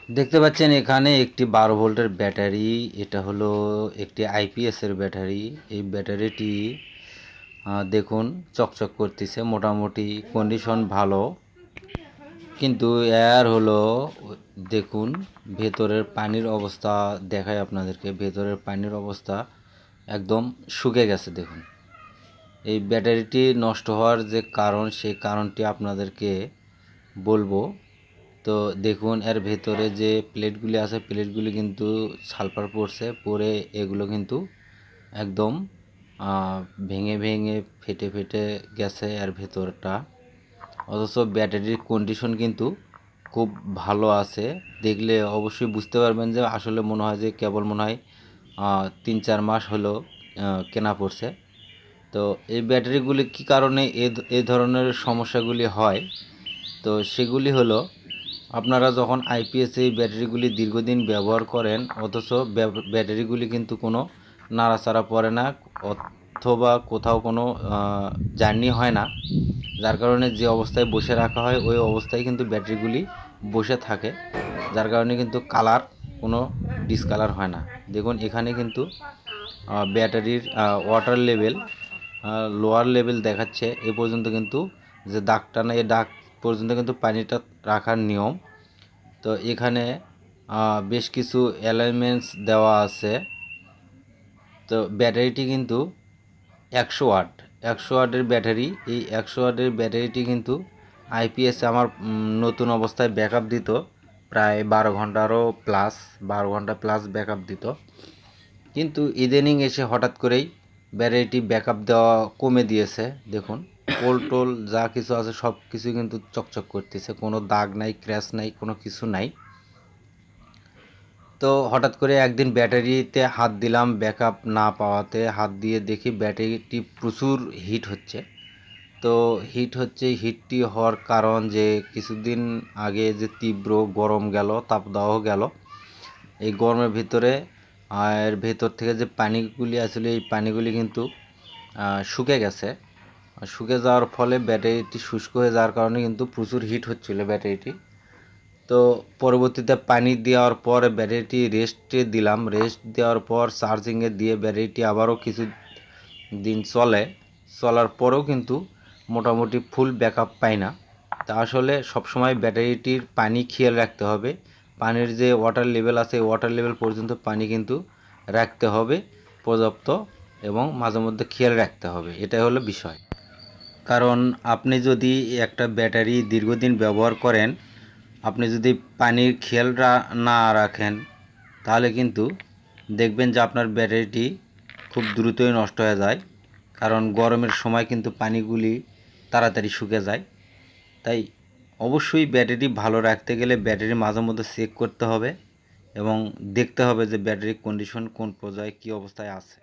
দেখতে পাচ্ছেন এখানে একটি 12 ভোল্টের ব্যাটারি। এটা হলো একটি আইপিএস এর ব্যাটারি। এই ব্যাটারিটি দেখুন চকচক করতেছে, মোটামুটি কন্ডিশন ভালো। কিন্তু এর হলো দেখুন ভেতরের পানির অবস্থা দেখায় আপনাদেরকে। ভেতরের পানির অবস্থা একদম শুকিয়ে গেছে। দেখুন এই ব্যাটারিটি নষ্ট হওয়ার যে কারণ, সেই কারণটি আপনাদেরকে বলবো। তো দেখুন এর ভেতরে যে প্লেটগুলি আছে, প্লেটগুলি কিন্তু সালফার পড়ছে, পরে এগুলো কিন্তু একদম ভেঙে ভেঙে ফেটে ফেটে গেছে এর ভেতরটা। অথচ ব্যাটারির কন্ডিশন কিন্তু খুব ভালো আছে। দেখলে অবশ্যই বুঝতে পারবেন যে আসলে মনে হয় যে কেবল মনে হয় 3-4 মাস হলো কেনা পড়ছে। তো এই ব্যাটারিগুলি কী কারণে এ ধরনের সমস্যাগুলি হয়, তো সেগুলি হলো আপনারা যখন আইপিএস এই ব্যাটারিগুলি দীর্ঘদিন ব্যবহার করেন, অথচ ব্যাটারিগুলি কিন্তু কোনো নাড়াচাড়া পড়ে না, অথবা কোথাও কোনো জার্নি হয় না, যার কারণে যে অবস্থায় বসে রাখা হয় ওই অবস্থায় কিন্তু ব্যাটারিগুলি বসে থাকে, যার কারণে কিন্তু কালার কোনো ডিসকালার হয় না। দেখুন এখানে কিন্তু ব্যাটারির ওয়াটার লেভেল লোয়ার লেভেল দেখাচ্ছে। এ পর্যন্ত কিন্তু যে দাগটা না, এই দাগ পর্যন্ত কিন্তু পানিটা রাখার নিয়ম। তো এখানে বেশ কিছু অ্যালাইনমেন্টস দেওয়া আছে। তো ব্যাটারিটি কিন্তু 100 ওয়াট, 100 ওয়াটের ব্যাটারি। এই 100 ওয়াটের ব্যাটারিটি কিন্তু আইপিএসে আমার নতুন অবস্থায় ব্যাকআপ দিত প্রায় 12 ঘন্টারও প্লাস, 12 ঘন্টা প্লাস ব্যাকআপ দিত। কিন্তু ইদানিং এসে হঠাৎ করেই ব্যাটারিটি ব্যাকআপ দেওয়া কমে দিয়েছে। দেখুন পোল টোল যা কিছু আছে সব কিছু কিন্তু চকচক করতেছে, কোনো দাগ নাই, ক্র্যাশ নাই, কোনো কিছু নাই। তো হঠাৎ করে একদিন ব্যাটারিতে হাত দিলাম, ব্যাকআপ না পাওয়াতে হাত দিয়ে দেখি ব্যাটারিটি প্রচুর হিট হচ্ছে। তো হিটটি হওয়ার কারণ যে কিছুদিন আগে যে তীব্র গরম গেল, তাপদাহ গেল, এই গরমের ভিতরে এর ভেতর থেকে যে পানিগুলি আসলে এই পানিগুলি কিন্তু শুকে গেছে। শুকে যাওয়ার ফলে ব্যাটারিটি শুষ্ক হয়ে যাওয়ার কারণে কিন্তু প্রচুর হিট হচ্ছিল ব্যাটারিটি। তো পরবর্তীতে পানি দেওয়ার পর ব্যাটারিটি রেস্টে দিলাম, রেস্ট দেওয়ার পর চার্জিংয়ে দিয়ে ব্যাটারিটি আবারও কিছু দিন চলার পরেও কিন্তু মোটামুটি ফুল ব্যাকআপ পাই না। তা আসলে সবসময় ব্যাটারিটির পানি খেয়াল রাখতে হবে। পানির যে ওয়াটার লেভেল আছে ওয়াটার লেভেল পর্যন্ত পানি কিন্তু রাখতে হবে পর্যাপ্ত, এবং মাঝে মধ্যে খেয়াল রাখতে হবে। এটাই হলো বিষয়। কারণ আপনি যদি একটা ব্যাটারি দীর্ঘদিন ব্যবহার করেন, আপনি যদি পানির খেয়াল না রাখেন, তাহলে কিন্তু দেখবেন যে আপনার ব্যাটারিটি খুব দ্রুতই নষ্ট হয়ে যায়। কারণ গরমের সময় কিন্তু পানিগুলি তাড়াতাড়ি শুকিয়ে যায়। তাই অবশ্যই ব্যাটারি ভালো রাখতে গেলে ব্যাটারি মাঝে মধ্যে চেক করতে হবে এবং দেখতে হবে যে ব্যাটারির কন্ডিশন কোন পর্যায়ে কী অবস্থায় আছে।